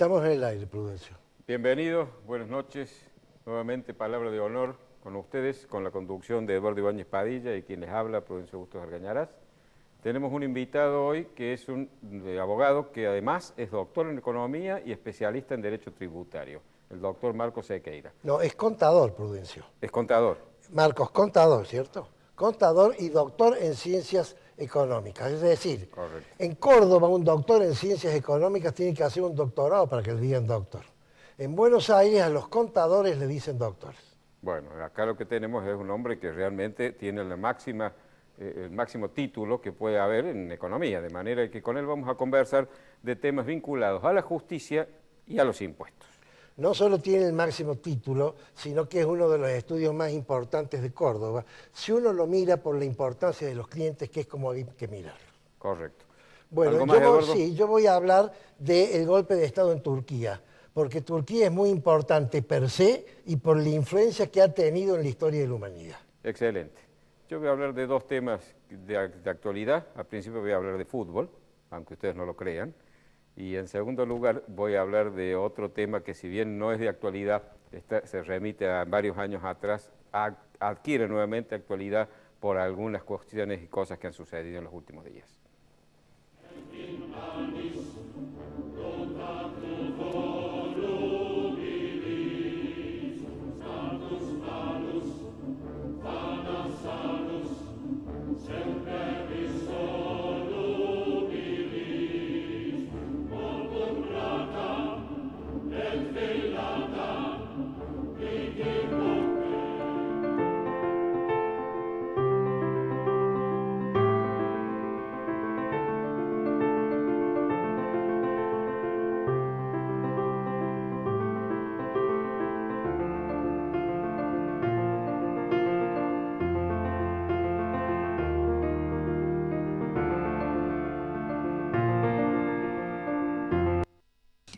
Estamos en el aire, Prudencio. Bienvenidos, buenas noches. Nuevamente, palabra de honor con ustedes, con la conducción de Eduardo Ibáñez Padilla y quien les habla, Prudencio Bustos Argañarás. Tenemos un invitado hoy que es un abogado que además es doctor en economía y especialista en derecho tributario, el doctor Marcos Sequeira. No, es contador, Prudencio. Es contador. Marcos, contador, ¿cierto? Contador y doctor en ciencias económicas. Es decir, Correcto. En Córdoba un doctor en ciencias económicas tiene que hacer un doctorado para que le digan doctor. En Buenos Aires a los contadores le dicen doctores. Bueno, acá lo que tenemos es un hombre que realmente tiene el máximo título que puede haber en economía, de manera que con él vamos a conversar de temas vinculados a la justicia y a los impuestos. No solo tiene el máximo título, sino que es uno de los estudios más importantes de Córdoba, si uno lo mira por la importancia de los clientes, que es como hay que mirarlo. Correcto. Bueno, yo voy a hablar del golpe de Estado en Turquía, porque Turquía es muy importante per se y por la influencia que ha tenido en la historia de la humanidad. Excelente. Yo voy a hablar de dos temas de actualidad. Al principio voy a hablar de fútbol, aunque ustedes no lo crean. Y en segundo lugar voy a hablar de otro tema que si bien no es de actualidad, se remite a varios años atrás, adquiere nuevamente actualidad por algunas cuestiones y cosas que han sucedido en los últimos días.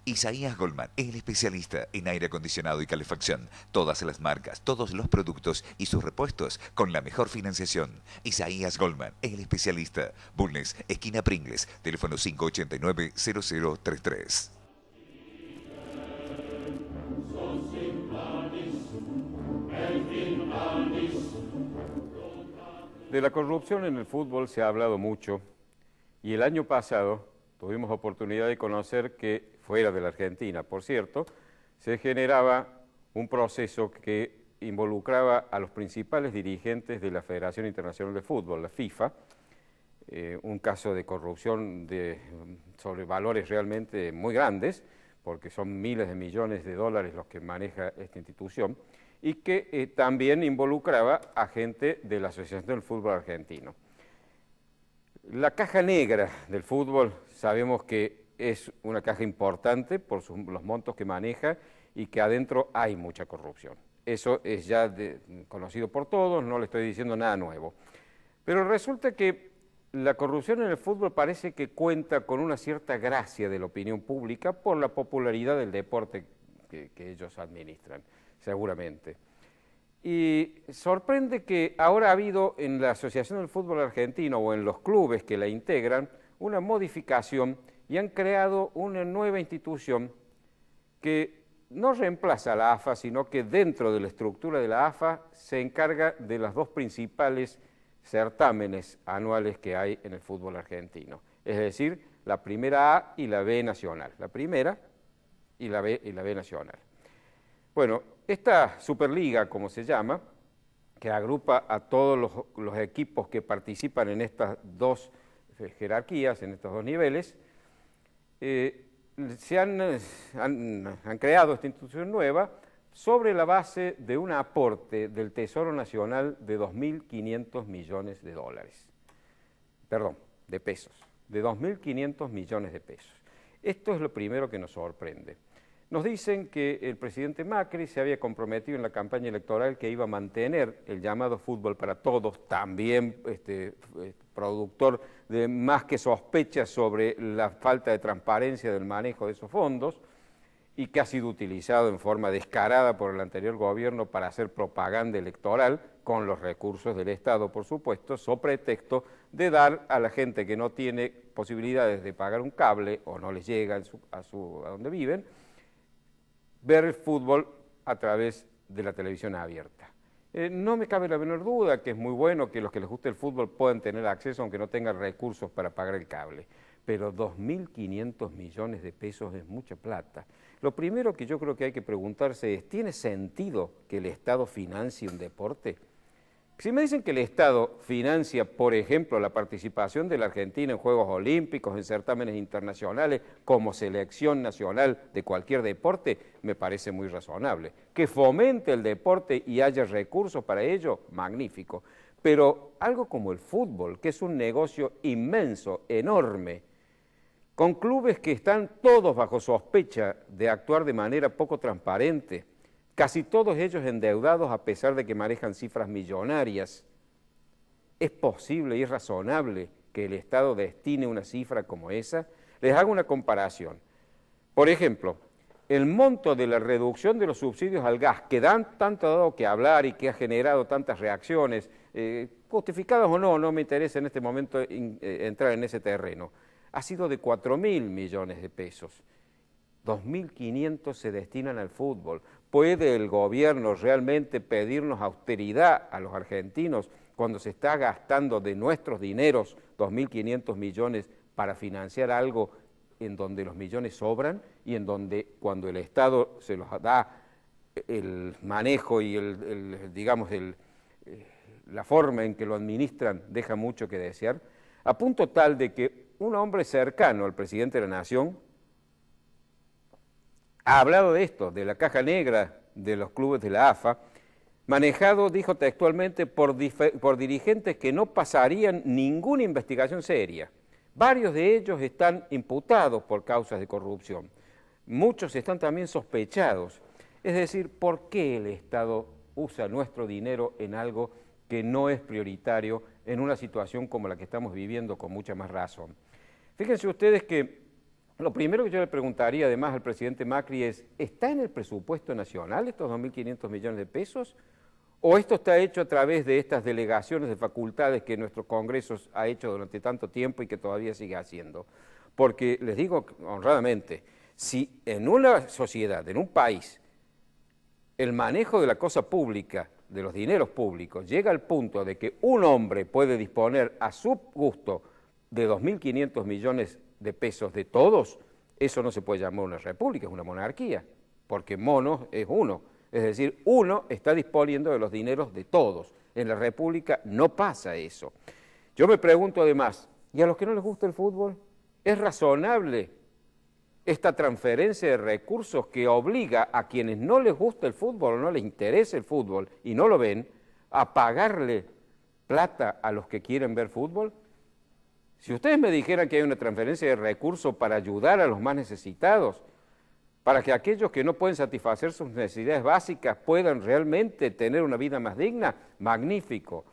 Isaías Goldman, el especialista en aire acondicionado y calefacción. Todas las marcas, todos los productos y sus repuestos con la mejor financiación. Isaías Goldman, el especialista. Bulnes, esquina Pringles, teléfono 589-0033. De la corrupción en el fútbol se ha hablado mucho y el año pasado tuvimos oportunidad de conocer que fuera de la Argentina, por cierto, se generaba un proceso que involucraba a los principales dirigentes de la Federación Internacional de Fútbol, la FIFA, un caso de corrupción sobre valores realmente muy grandes, porque son miles de millones de dólares los que maneja esta institución, y que también involucraba a gente de la Asociación del Fútbol Argentino. La caja negra del fútbol sabemos que es una caja importante por los montos que maneja y que adentro hay mucha corrupción. Eso es ya conocido por todos, no le estoy diciendo nada nuevo. Pero resulta que la corrupción en el fútbol parece que cuenta con una cierta gracia de la opinión pública por la popularidad del deporte que ellos administran, seguramente. Y sorprende que ahora ha habido en la Asociación del Fútbol Argentino o en los clubes que la integran una modificación y han creado una nueva institución que no reemplaza a la AFA, sino que dentro de la estructura de la AFA se encarga de las dos principales certámenes anuales que hay en el fútbol argentino. Es decir, la primera A y la B nacional. La primera y la B nacional. Bueno, esta Superliga, como se llama, que agrupa a todos los equipos que participan en estas dos jerarquías, en estos dos niveles, han creado esta institución nueva sobre la base de un aporte del Tesoro Nacional de 2.500 millones de dólares. Perdón, de pesos, de 2.500 millones de pesos. Esto es lo primero que nos sorprende. Nos dicen que el presidente Macri se había comprometido en la campaña electoral que iba a mantener el llamado fútbol para todos, también productor de más que sospechas sobre la falta de transparencia del manejo de esos fondos y que ha sido utilizado en forma descarada por el anterior gobierno para hacer propaganda electoral, con los recursos del Estado, por supuesto, so pretexto de dar a la gente que no tiene posibilidades de pagar un cable o no les llega a donde viven, ver el fútbol a través de la televisión abierta. No me cabe la menor duda que es muy bueno que los que les guste el fútbol puedan tener acceso aunque no tengan recursos para pagar el cable, pero 2.500 millones de pesos es mucha plata. Lo primero que yo creo que hay que preguntarse es, ¿tiene sentido que el Estado financie un deporte? Si me dicen que el Estado financia, por ejemplo, la participación de la Argentina en Juegos Olímpicos, en certámenes internacionales, como selección nacional de cualquier deporte, me parece muy razonable. Que fomente el deporte y haya recursos para ello, magnífico. Pero algo como el fútbol, que es un negocio inmenso, enorme, con clubes que están todos bajo sospecha de actuar de manera poco transparente, casi todos ellos endeudados a pesar de que manejan cifras millonarias. ¿Es posible y es razonable que el Estado destine una cifra como esa? Les hago una comparación. Por ejemplo, el monto de la reducción de los subsidios al gas, que dan tanto dado que hablar y que ha generado tantas reacciones, justificadas o no, no me interesa en este momento entrar en ese terreno, ha sido de 4.000 millones de pesos. 2.500 se destinan al fútbol. ¿Puede el gobierno realmente pedirnos austeridad a los argentinos cuando se está gastando de nuestros dineros 2.500 millones para financiar algo en donde los millones sobran y en donde cuando el Estado se los da el manejo y la forma en que lo administran deja mucho que desear? A punto tal de que un hombre cercano al presidente de la Nación ha hablado de esto, de la caja negra de los clubes de la AFA, manejado, dijo textualmente, por dirigentes que no pasarían ninguna investigación seria. Varios de ellos están imputados por causas de corrupción. Muchos están también sospechados. Es decir, ¿por qué el Estado usa nuestro dinero en algo que no es prioritario en una situación como la que estamos viviendo con mucha más razón? Fíjense ustedes que lo primero que yo le preguntaría además al presidente Macri es, ¿está en el presupuesto nacional estos 2.500 millones de pesos? ¿O esto está hecho a través de estas delegaciones de facultades que nuestro Congreso ha hecho durante tanto tiempo y que todavía sigue haciendo? Porque les digo honradamente, si en una sociedad, en un país, el manejo de la cosa pública, de los dineros públicos, llega al punto de que un hombre puede disponer a su gusto de 2.500 millones de pesos de todos, eso no se puede llamar una república, es una monarquía, porque monos es uno, es decir, uno está disponiendo de los dineros de todos. En la república no pasa eso. Yo me pregunto además, ¿y a los que no les gusta el fútbol? ¿Es razonable esta transferencia de recursos que obliga a quienes no les gusta el fútbol o no les interesa el fútbol y no lo ven, a pagarle plata a los que quieren ver fútbol? Si ustedes me dijeran que hay una transferencia de recursos para ayudar a los más necesitados, para que aquellos que no pueden satisfacer sus necesidades básicas puedan realmente tener una vida más digna, magnífico.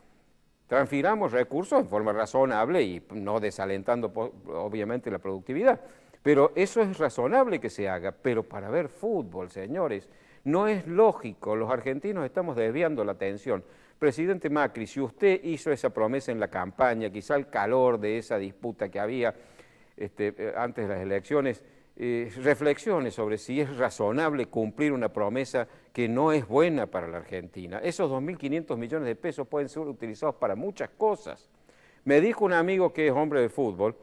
Transfiramos recursos en forma razonable y no desalentando obviamente la productividad, pero eso es razonable que se haga, pero para ver fútbol, señores, no es lógico, los argentinos estamos desviando la atención. Presidente Macri, si usted hizo esa promesa en la campaña, quizá el calor de esa disputa que había antes de las elecciones, reflexione sobre si es razonable cumplir una promesa que no es buena para la Argentina. Esos 2.500 millones de pesos pueden ser utilizados para muchas cosas. Me dijo un amigo que es hombre de fútbol,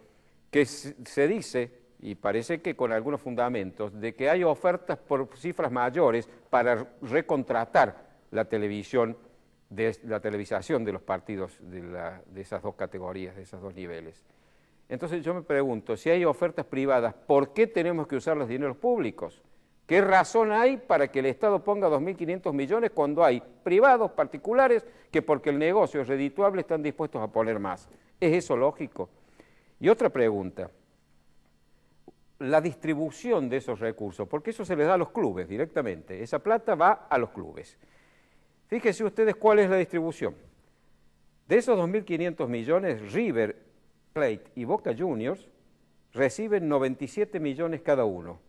que se dice, y parece que con algunos fundamentos, de que hay ofertas por cifras mayores para recontratar la televisión, la televisación de los partidos de esas dos categorías, de esos dos niveles. Entonces yo me pregunto, si hay ofertas privadas, ¿por qué tenemos que usar los dineros públicos? ¿Qué razón hay para que el Estado ponga 2.500 millones cuando hay privados, particulares, que porque el negocio es redituable están dispuestos a poner más? ¿Es eso lógico? Y otra pregunta, la distribución de esos recursos, porque eso se les da a los clubes directamente, esa plata va a los clubes. Fíjense ustedes cuál es la distribución. De esos 2.500 millones, River Plate y Boca Juniors reciben 97 millones cada uno.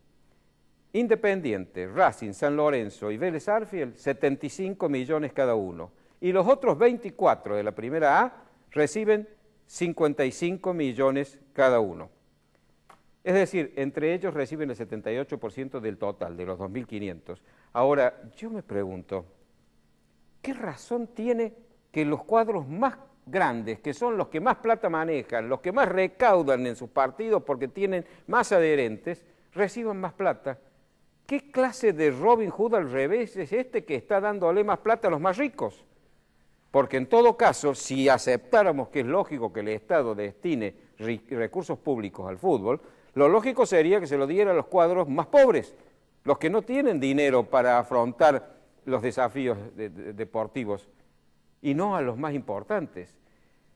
Independiente, Racing, San Lorenzo y Vélez Arfield, 75 millones cada uno. Y los otros 24 de la primera A reciben 55 millones cada uno. Es decir, entre ellos reciben el 78% del total, de los 2.500. Ahora, yo me pregunto, ¿qué razón tiene que los cuadros más grandes, que son los que más plata manejan, los que más recaudan en sus partidos porque tienen más adherentes, reciban más plata? ¿Qué clase de Robin Hood al revés es este que está dándole más plata a los más ricos? Porque en todo caso, si aceptáramos que es lógico que el Estado destine recursos públicos al fútbol, lo lógico sería que se lo diera a los cuadros más pobres, los que no tienen dinero para afrontar los desafíos deportivos, y no a los más importantes.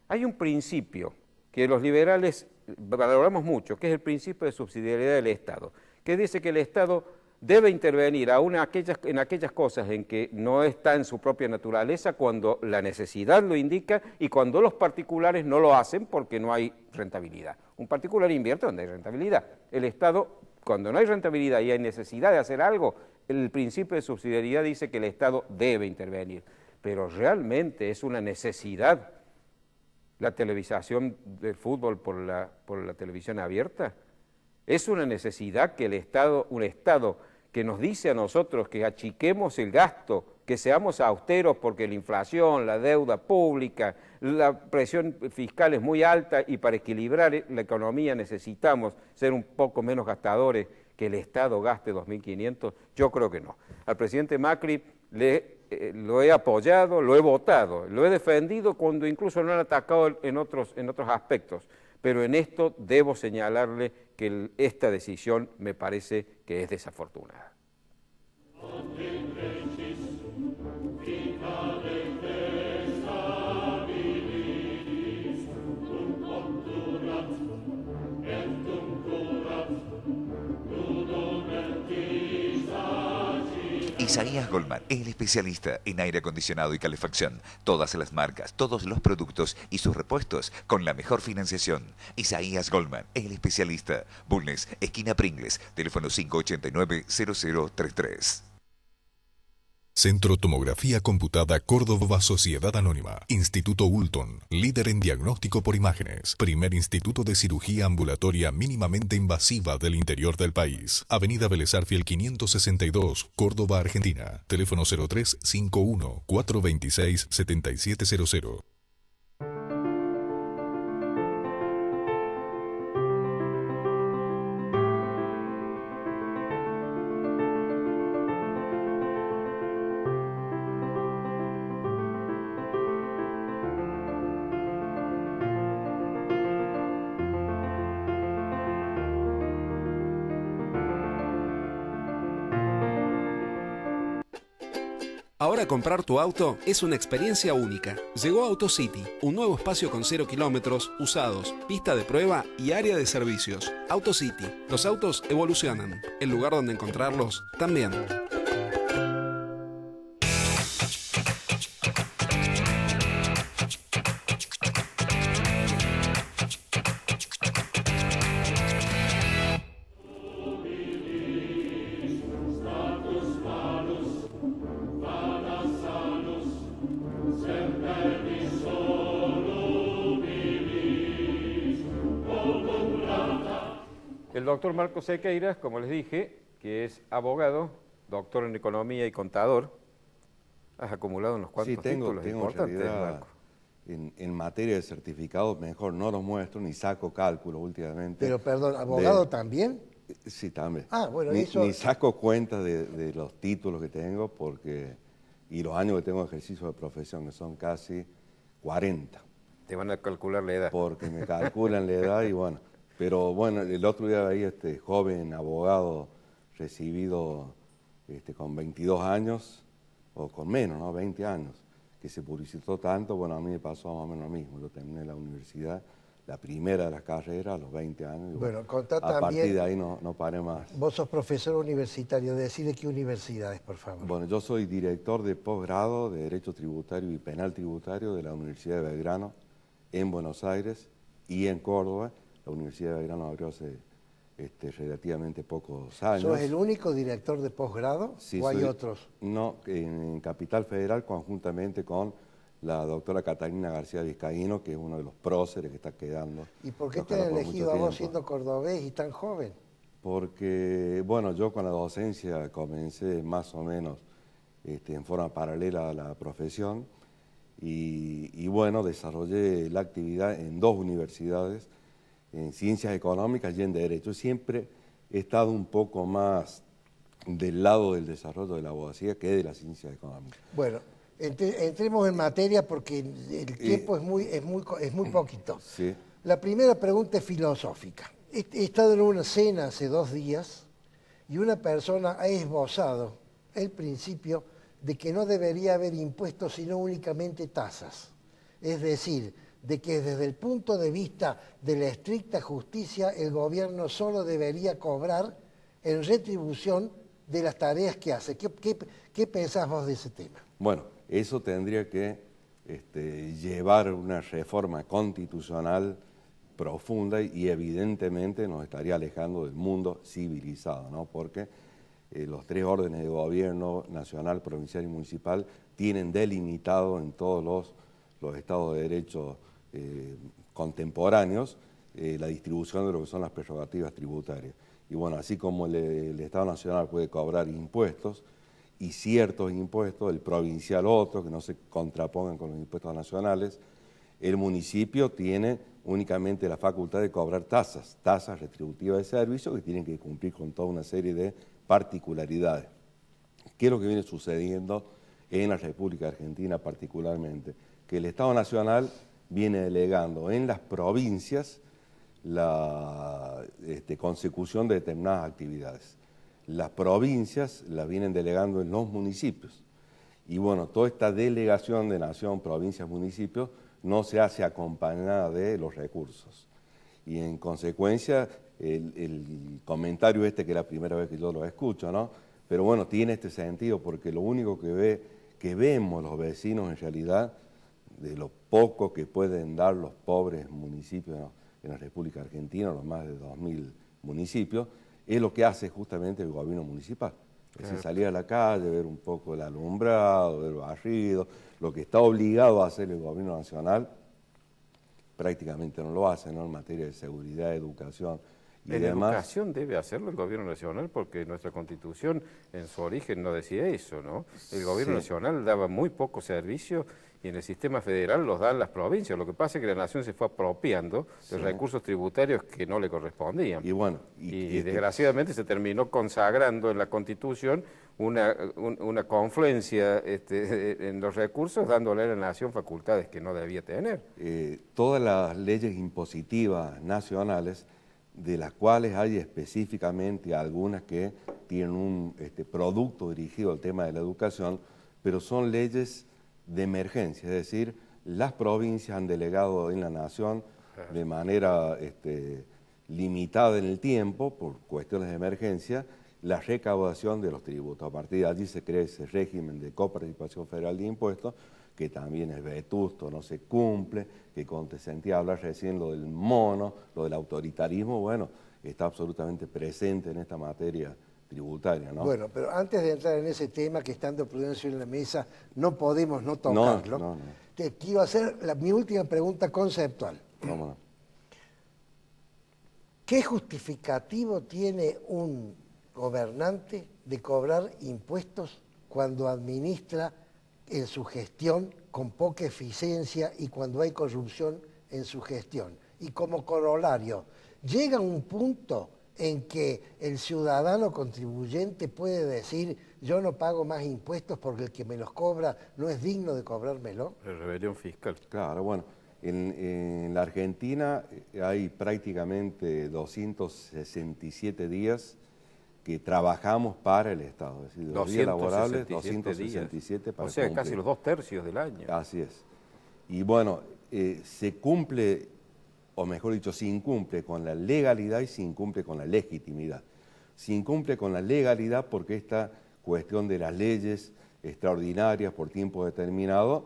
Hay un principio que los liberales valoramos mucho, que es el principio de subsidiariedad del Estado, que dice que el Estado debe intervenir aún en aquellas cosas en que no está en su propia naturaleza cuando la necesidad lo indica y cuando los particulares no lo hacen porque no hay rentabilidad. Un particular invierte donde hay rentabilidad. El Estado, cuando no hay rentabilidad y hay necesidad de hacer algo, el principio de subsidiariedad dice que el Estado debe intervenir. Pero realmente es una necesidad la televisación del fútbol por la televisión abierta. Es una necesidad que un Estado que nos dice a nosotros que achiquemos el gasto, que seamos austeros porque la inflación, la deuda pública, la presión fiscal es muy alta y para equilibrar la economía necesitamos ser un poco menos gastadores, que el Estado gaste 2.500, yo creo que no. Al presidente Macri lo he apoyado, lo he votado, lo he defendido cuando incluso no han atacado en otros aspectos, pero en esto debo señalarle que esta decisión me parece que es desafortunada. Isaías Goldman, el especialista en aire acondicionado y calefacción. Todas las marcas, todos los productos y sus repuestos con la mejor financiación. Isaías Goldman, el especialista. Bulnes, esquina Pringles, teléfono 589-0033. Centro Tomografía Computada Córdoba Sociedad Anónima. Instituto Ulton, líder en diagnóstico por imágenes. Primer instituto de cirugía ambulatoria mínimamente invasiva del interior del país. Avenida Vélez Arfiel 562, Córdoba, Argentina. Teléfono 0351-426-7700. Ahora comprar tu auto es una experiencia única. Llegó AutoCity, un nuevo espacio con 0 kilómetros, usados, pista de prueba y área de servicios. AutoCity, los autos evolucionan. El lugar donde encontrarlos también. El doctor Marcos Sequeiras, como les dije, que es abogado, doctor en economía y contador. Has acumulado unos cuantos títulos importantes, Marco. En materia de certificados, mejor no los muestro, ni saco cálculo últimamente. Pero perdón, ¿abogado también? Sí, también. Ah, bueno, ni eso... Ni saco cuenta de los títulos que tengo y los años que tengo de ejercicio de profesión, que son casi 40. Te van a calcular la edad. Porque me calculan la edad y bueno... Pero bueno, el otro día veía joven abogado recibido con 22 años, o con menos, ¿no? 20 años, que se publicitó tanto. Bueno, a mí me pasó más o menos lo mismo. Yo terminé la universidad, la primera de las carreras, a los 20 años. Y bueno, contá a también, partir de ahí no paré más. Vos sos profesor universitario, decide qué universidades, por favor. Bueno, yo soy director de posgrado de Derecho Tributario y Penal Tributario de la Universidad de Belgrano, en Buenos Aires y en Córdoba. La Universidad de Belgrano abrió hace relativamente pocos años. ¿Sos el único director de posgrado sí, o hay otros? No, en Capital Federal conjuntamente con la doctora Catalina García Vizcaíno, que es uno de los próceres que está quedando. ¿Y por qué te han elegido a vos siendo cordobés y tan joven? Porque, bueno, yo con la docencia comencé más o menos en forma paralela a la profesión y bueno, desarrollé la actividad en 2 universidades, en Ciencias Económicas y en Derecho. Siempre he estado un poco más del lado del desarrollo de la abogacía que de las ciencias económicas. Bueno, entremos en materia porque el tiempo es muy poquito. Sí. La primera pregunta es filosófica. He estado en una cena hace 2 días y una persona ha esbozado el principio de que no debería haber impuestos sino únicamente tasas. Es decir, de que desde el punto de vista de la estricta justicia el gobierno solo debería cobrar en retribución de las tareas que hace. ¿Qué pensás vos de ese tema? Bueno, eso tendría que llevar una reforma constitucional profunda y evidentemente nos estaría alejando del mundo civilizado, ¿no? Porque los 3 órdenes de gobierno, nacional, provincial y municipal, tienen delimitado en todos los estados de derecho contemporáneos la distribución de lo que son las prerrogativas tributarias. Y bueno, así como el Estado Nacional puede cobrar impuestos, y ciertos impuestos, el provincial otro, que no se contrapongan con los impuestos nacionales, el municipio tiene únicamente la facultad de cobrar tasas retributivas de servicio que tienen que cumplir con toda una serie de particularidades. ¿Qué es lo que viene sucediendo en la República Argentina particularmente? Que el Estado Nacional viene delegando en las provincias la consecución de determinadas actividades. Las provincias las vienen delegando en los municipios. Y bueno, toda esta delegación de nación, provincias, municipios, no se hace acompañada de los recursos. Y en consecuencia, el comentario que es la primera vez que yo lo escucho, ¿no? Pero bueno, tiene este sentido porque lo único que vemos los vecinos en realidad, de lo poco que pueden dar los pobres municipios, ¿no?, en la República Argentina, los más de 2.000 municipios, es lo que hace justamente el gobierno municipal. Es decir, salir a la calle, ver un poco el alumbrado, ver el barrido, lo que está obligado a hacer el gobierno nacional, prácticamente no lo hace, ¿no?, en materia de seguridad, educación y demás. En educación debe hacerlo el gobierno nacional porque nuestra constitución en su origen no decía eso, ¿no? El gobierno nacional daba muy poco servicio y en el sistema federal los dan las provincias. Lo que pasa es que la nación se fue apropiando de recursos tributarios que no le correspondían. Y bueno, y desgraciadamente se terminó consagrando en la Constitución una confluencia en los recursos, dándole a la nación facultades que no debía tener. Todas las leyes impositivas nacionales, de las cuales hay específicamente algunas que tienen un producto dirigido al tema de la educación, pero son leyes de emergencia, es decir, las provincias han delegado en la nación de manera limitada en el tiempo, por cuestiones de emergencia, la recaudación de los tributos. A partir de allí se crea ese régimen de coparticipación federal de impuestos, que también es vetusto, no se cumple, que cuando te sentía hablar recién lo del mono, lo del autoritarismo, bueno, está absolutamente presente en esta materia tributaria, ¿no? Bueno, pero antes de entrar en ese tema, que estando Prudencio en la mesa, no podemos no tocarlo. No. Te quiero hacer mi última pregunta conceptual. ¿Cómo? ¿Qué justificativo tiene un gobernante de cobrar impuestos cuando administra en su gestión con poca eficiencia y cuando hay corrupción en su gestión? Y como corolario, llega un punto en que el ciudadano contribuyente puede decir: yo no pago más impuestos porque el que me los cobra no es digno de cobrármelo. La rebelión fiscal. Claro, bueno, en la Argentina hay prácticamente 267 días que trabajamos para el Estado, es decir, los días laborables, 267 para o sea, cumplir. casi los 2/3 del año. Así es. Y bueno, se cumple, o mejor dicho, se incumple con la legalidad y se incumple con la legitimidad. Se incumple con la legalidad porque esta cuestión de las leyes extraordinarias por tiempo determinado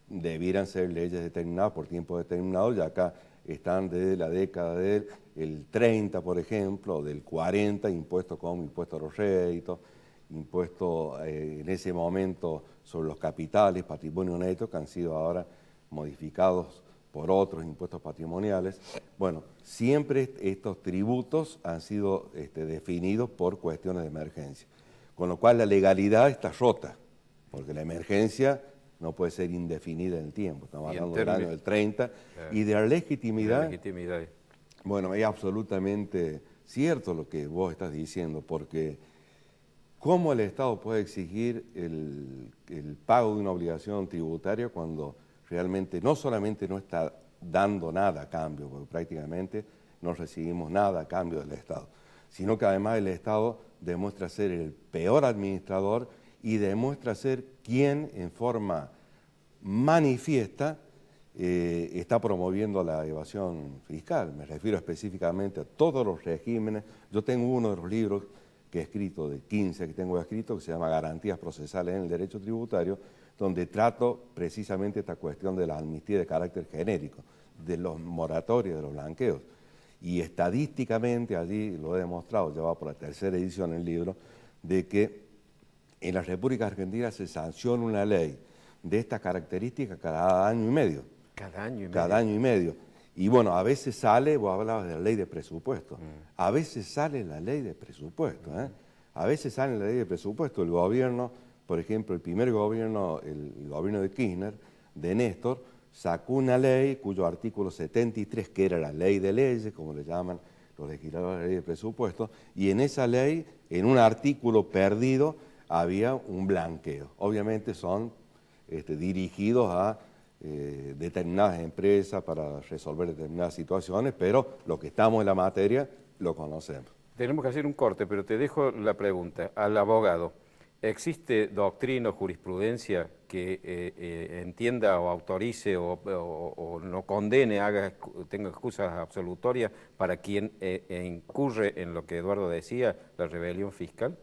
debieran ser leyes determinadas por tiempo determinado, ya acá están desde la década del 30, por ejemplo, del 40, impuestos como impuestos a los réditos, impuesto en ese momento sobre los capitales, patrimonio neto, que han sido ahora modificados por otros impuestos patrimoniales. Bueno, siempre estos tributos han sido definidos por cuestiones de emergencia, con lo cual la legalidad está rota, porque la emergencia no puede ser indefinida en el tiempo, estamos hablando del año del 30, y de la legitimidad, bueno, es absolutamente cierto lo que vos estás diciendo, porque ¿cómo el Estado puede exigir el pago de una obligación tributaria cuando realmente no solamente no está dando nada a cambio, porque prácticamente no recibimos nada a cambio del Estado, sino que además el Estado demuestra ser el peor administrador y demuestra ser quien en forma manifiesta está promoviendo la evasión fiscal? Me refiero específicamente a todos los regímenes. Yo tengo uno de los libros que he escrito, de 15 que tengo escrito, que se llama Garantías Procesales en el Derecho Tributario, donde trato precisamente esta cuestión de la amnistía de carácter genérico, de los moratorios, de los blanqueos. Y estadísticamente, allí lo he demostrado, ya va por la tercera edición el libro, de que en la República Argentina se sanciona una ley de estas características cada año y medio. Cada año y medio. Cada año y medio. Y bueno, a veces sale, vos hablabas de la ley de presupuesto, a veces sale la ley de presupuesto, a veces sale la ley de presupuesto. El gobierno, por ejemplo, el primer gobierno, el gobierno de Kirchner, de Néstor, sacó una ley cuyo artículo 73, que era la ley de leyes, como le llaman los legisladores, la ley de presupuesto, y en esa ley, en un artículo perdido, había un blanqueo. Obviamente son dirigidos a determinadas empresas para resolver determinadas situaciones, pero los que estamos en la materia lo conocemos. Tenemos que hacer un corte, pero te dejo la pregunta al abogado. ¿Existe doctrina o jurisprudencia que entienda o autorice o no condene, tenga excusas absolutorias para quien incurre en lo que Eduardo decía, la rebelión fiscal?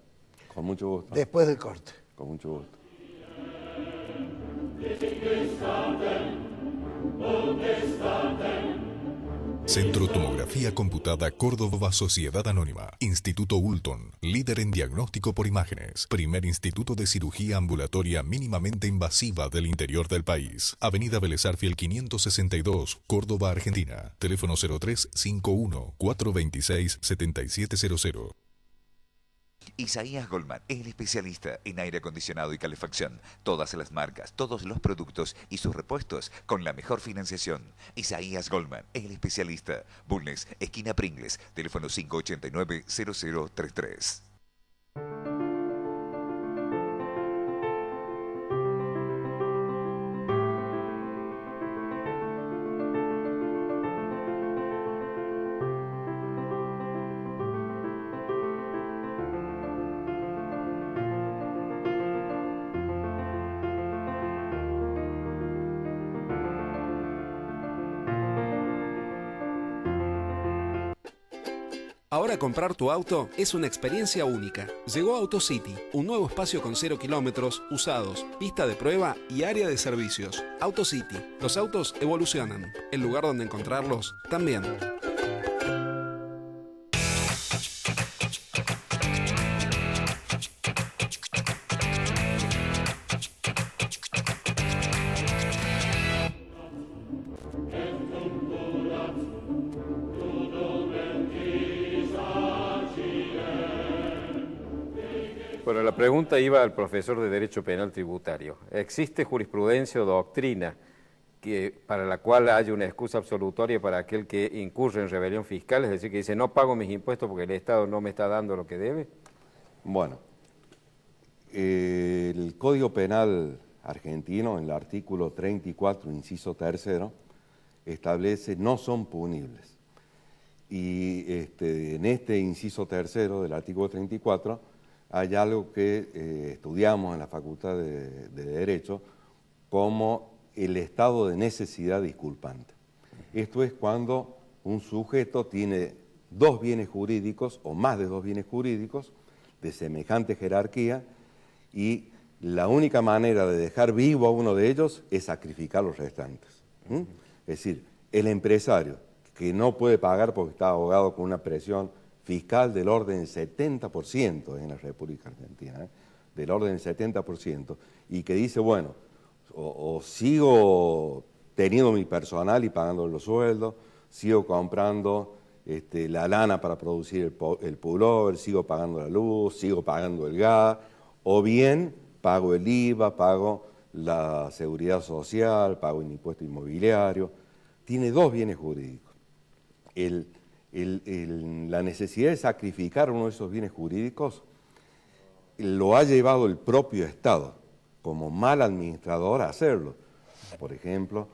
Con mucho gusto. Después del corte. Con mucho gusto. Centro Tomografía Computada Córdoba Sociedad Anónima. Instituto Ulton, líder en diagnóstico por imágenes. Primer instituto de cirugía ambulatoria mínimamente invasiva del interior del país. Avenida Vélez Arfiel 562, Córdoba, Argentina. Teléfono 0351-426-7700. Isaías Goldman, el especialista en aire acondicionado y calefacción. Todas las marcas, todos los productos y sus repuestos con la mejor financiación. Isaías Goldman, el especialista. Bulnes, esquina Pringles, teléfono 589-0033. Ahora comprar tu auto es una experiencia única. Llegó AutoCity, un nuevo espacio con 0 kilómetros, usados, pista de prueba y área de servicios. AutoCity, los autos evolucionan. El lugar donde encontrarlos también. Bueno, la pregunta iba al profesor de Derecho Penal Tributario. ¿Existe jurisprudencia o doctrina para la cual haya una excusa absolutoria para aquel que incurre en rebelión fiscal? Es decir, que dice, no pago mis impuestos porque el Estado no me está dando lo que debe. Bueno, el Código Penal argentino, en el artículo 34, inciso 3, establece no son punibles. Y en este inciso 3 del artículo 34 hay algo que estudiamos en la Facultad de Derecho como el estado de necesidad disculpante. Esto es cuando un sujeto tiene dos bienes jurídicos o más de dos bienes jurídicos de semejante jerarquía y la única manera de dejar vivo a uno de ellos es sacrificar los restantes. Es decir, el empresario que no puede pagar porque está ahogado con una presión fiscal del orden del 70% en la República Argentina, del orden del 70%, y que dice, bueno, o sigo teniendo mi personal y pagando los sueldos, sigo comprando la lana para producir el pullover, sigo pagando la luz, sigo pagando el gas, o bien pago el IVA, pago la seguridad social, pago el impuesto inmobiliario. Tiene dos bienes jurídicos. La necesidad de sacrificar uno de esos bienes jurídicos lo ha llevado el propio Estado, como mal administrador, a hacerlo. Por ejemplo,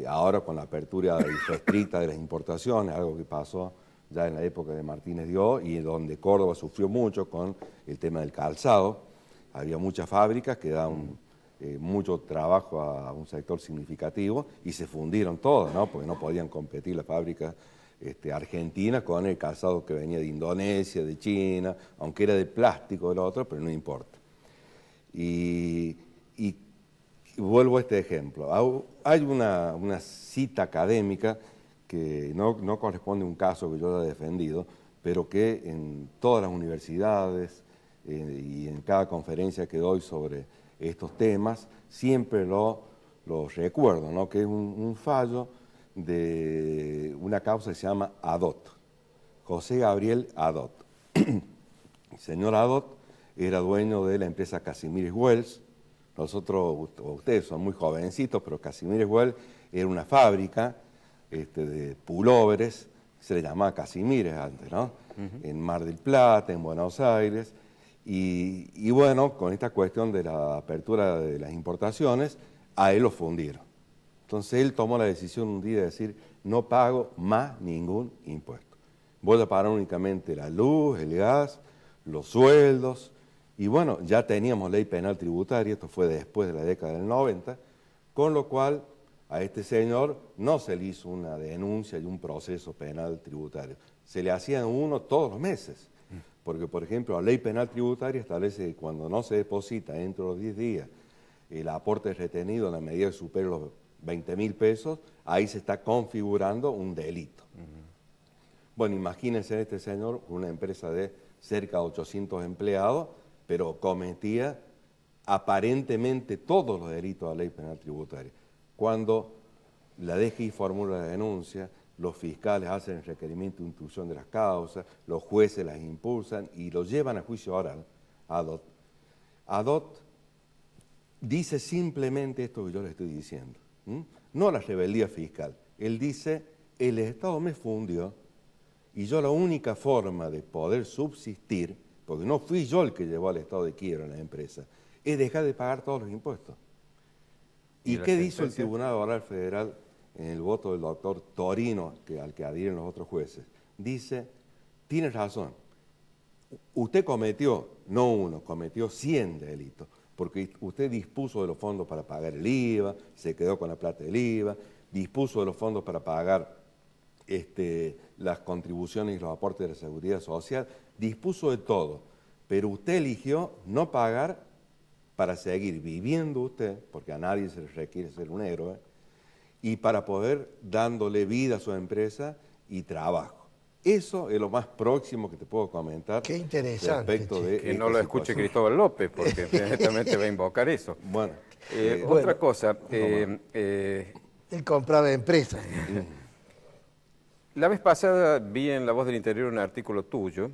ahora con la apertura irrestricta de las importaciones, algo que pasó ya en la época de Martínez Dios y donde Córdoba sufrió mucho con el tema del calzado. Había muchas fábricas que daban mucho trabajo a un sector significativo y se fundieron todas, ¿no? Porque no podían competir las fábricas argentinas con el calzado que venía de Indonesia, de China, aunque era de plástico el otro, pero no importa. Y vuelvo a este ejemplo. Hay una cita académica que no corresponde a un caso que yo haya defendido, pero que en todas las universidades y en cada conferencia que doy sobre estos temas, siempre lo recuerdo, ¿no? Que es un fallo de una causa que se llama Adot, José Gabriel Adot. El señor Adot era dueño de la empresa Casimires Wells. Ustedes son muy jovencitos, pero Casimires Wells era una fábrica de pulóveres, se le llamaba Casimires antes, ¿no? En Mar del Plata, en Buenos Aires. Y bueno, con esta cuestión de la apertura de las importaciones, a él lo fundieron. Entonces él tomó la decisión un día de decir, no pago más ningún impuesto. Voy a pagar únicamente la luz, el gas, los sueldos. Y bueno, ya teníamos ley penal tributaria, esto fue después de la década del 90, con lo cual a este señor no se le hizo una denuncia y un proceso penal tributario. Se le hacían uno todos los meses. Porque, por ejemplo, la ley penal tributaria establece que cuando no se deposita dentro de los 10 días el aporte retenido en la medida que supere los 20.000 pesos, ahí se está configurando un delito. Bueno, imagínense este señor, una empresa de cerca de 800 empleados, pero cometía aparentemente todos los delitos de la ley penal tributaria. Cuando la DGI formula la denuncia, los fiscales hacen el requerimiento de instrucción de las causas, los jueces las impulsan y los llevan a juicio oral, Adot. Adot dice simplemente esto que yo le estoy diciendo, no la rebeldía fiscal. Él dice, el Estado me fundió y yo la única forma de poder subsistir, porque no fui yo el que llevó al estado de quiebra en la empresa, es dejar de pagar todos los impuestos. ¿Y qué hizo el Tribunal Oral Federal en el voto del doctor Torino, al que adhieren los otros jueces? Dice, tiene razón, usted cometió, no uno, cometió 100 delitos, porque usted dispuso de los fondos para pagar el IVA, se quedó con la plata del IVA, dispuso de los fondos para pagar las contribuciones y los aportes de la seguridad social, dispuso de todo, pero usted eligió no pagar para seguir viviendo usted, porque a nadie se le requiere ser un héroe, y para poder dándole vida a su empresa y trabajo. Eso es lo más próximo que te puedo comentar. Qué interesante. Respecto de que no lo escuche Cristóbal López, porque inmediatamente va a invocar eso. Bueno, otra cosa. Él compraba empresas. La vez pasada vi en La Voz del Interior un artículo tuyo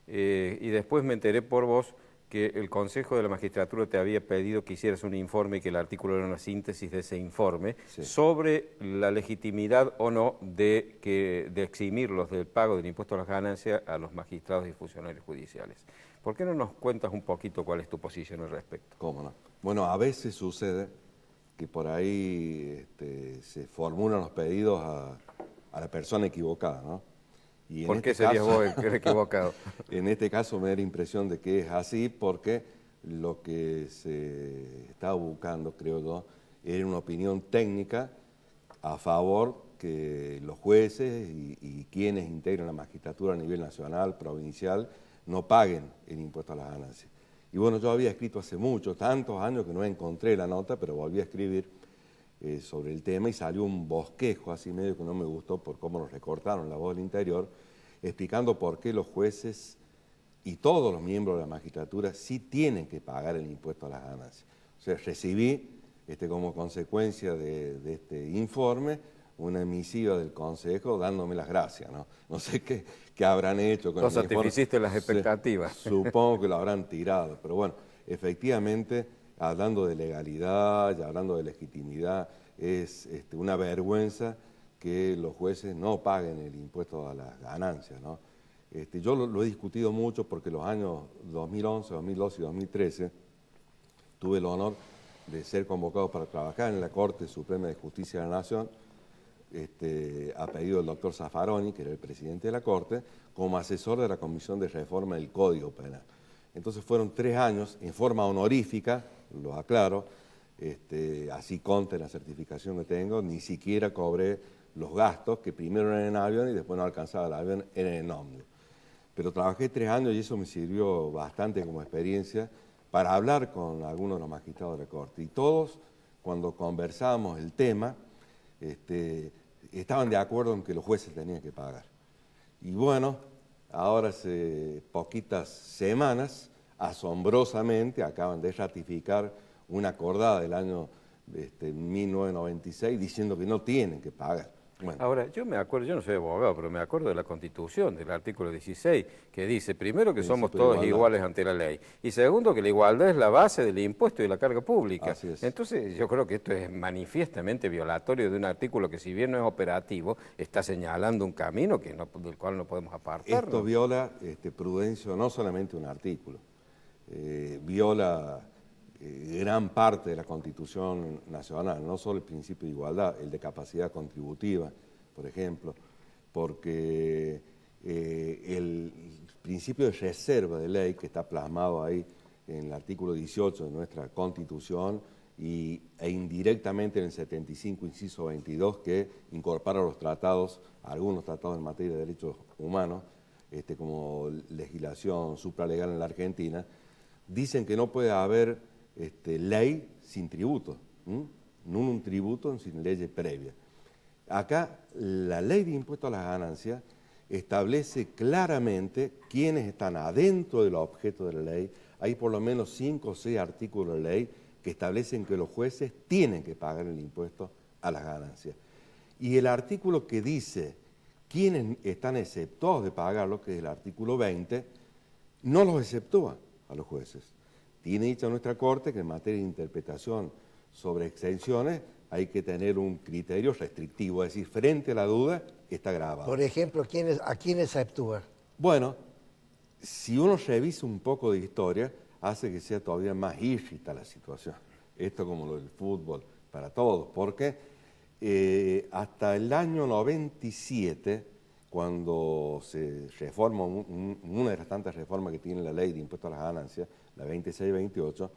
y después me enteré por vos que el Consejo de la Magistratura te había pedido que hicieras un informe y que el artículo era una síntesis de ese informe sobre la legitimidad o no de eximirlos del pago del impuesto a las ganancias a los magistrados y funcionarios judiciales. ¿Por qué no nos cuentas un poquito cuál es tu posición al respecto? ¿Cómo no? Bueno, a veces sucede que por ahí se formulan los pedidos a la persona equivocada, ¿no? Y ¿Por qué serías vos el equivocado? En este caso me da la impresión de que es así porque lo que se estaba buscando, creo yo, era una opinión técnica a favor que los jueces y quienes integran la magistratura a nivel nacional, provincial, no paguen el impuesto a las ganancias. Y bueno, yo había escrito hace tantos años que no encontré la nota, pero volví a escribir sobre el tema y salió un bosquejo así medio que no me gustó por cómo lo recortaron, La Voz del Interior, explicando por qué los jueces y todos los miembros de la magistratura sí tienen que pagar el impuesto a las ganancias. O sea, recibí como consecuencia de este informe una emisiva del Consejo dándome las gracias, ¿no? No sé qué habrán hecho con el informe. Satisficiste las expectativas. Supongo que lo habrán tirado, pero bueno, efectivamente, hablando de legalidad y hablando de legitimidad, es una vergüenza que los jueces no paguen el impuesto a las ganancias, ¿no? Yo lo he discutido mucho porque los años 2011, 2012 y 2013 tuve el honor de ser convocado para trabajar en la Corte Suprema de Justicia de la Nación, a pedido del doctor Zaffaroni, que era el presidente de la Corte, como asesor de la Comisión de Reforma del Código Penal. Entonces fueron 3 años en forma honorífica, lo aclaro, así consta en la certificación que tengo, ni siquiera cobré los gastos, que primero eran en avión y después no alcanzaba el avión, eran en ómnibus. Pero trabajé 3 años y eso me sirvió bastante como experiencia para hablar con algunos de los magistrados de la Corte. Y todos, cuando conversábamos el tema, estaban de acuerdo en que los jueces tenían que pagar. Y bueno, ahora hace poquitas semanas, asombrosamente, acaban de ratificar una acordada del año 1996 diciendo que no tienen que pagar. Bueno. Ahora, yo me acuerdo, yo no soy abogado, pero me acuerdo de la Constitución, del artículo 16, que dice, primero, que somos todos iguales ante la ley, y segundo, que la igualdad es la base del impuesto y de la carga pública. Así es. Entonces, yo creo que esto es manifiestamente violatorio de un artículo que, si bien no es operativo, está señalando un camino del cual no podemos apartarnos. Esto viola, Prudencio, no solamente un artículo, viola gran parte de la Constitución Nacional, no solo el principio de igualdad, el de capacidad contributiva, por ejemplo, porque el principio de reserva de ley que está plasmado ahí en el artículo 18 de nuestra Constitución e indirectamente en el 75, inciso 22, que incorpora los tratados, algunos tratados en materia de derechos humanos, como legislación supralegal en la Argentina, dicen que no puede haber ley sin tributo, no un tributo sin ley previa. Acá la ley de impuesto a las ganancias establece claramente quiénes están adentro del objeto de la ley. Hay por lo menos 5 o 6 artículos de ley que establecen que los jueces tienen que pagar el impuesto a las ganancias. Y el artículo que dice quiénes están exceptuados de pagarlo, que es el artículo 20, no los exceptúa a los jueces. Tiene dicha nuestra Corte que en materia de interpretación sobre exenciones hay que tener un criterio restrictivo, es decir, frente a la duda está grabado. Por ejemplo, ¿a quiénes exceptúa? Bueno, si uno revisa un poco de historia, hace que sea todavía más rígida la situación. Esto como lo del fútbol para todos, porque hasta el año 97, cuando se reforma una de las tantas reformas que tiene la ley de impuesto a las ganancias, la 26-28,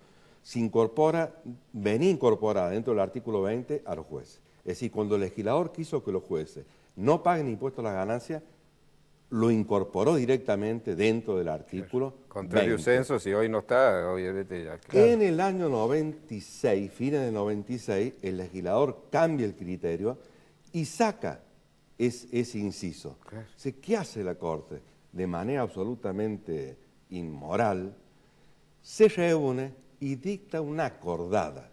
venía incorporada dentro del artículo 20 a los jueces. Es decir, cuando el legislador quiso que los jueces no paguen impuesto a las ganancias, lo incorporó directamente dentro del artículo. Contrario 20. Censo, si hoy no está, obviamente ya. Claro. En el año 96, fines del 96, el legislador cambia el criterio y saca ese inciso. Claro. ¿Qué hace la Corte? De manera absolutamente inmoral, se reúne y dicta una acordada.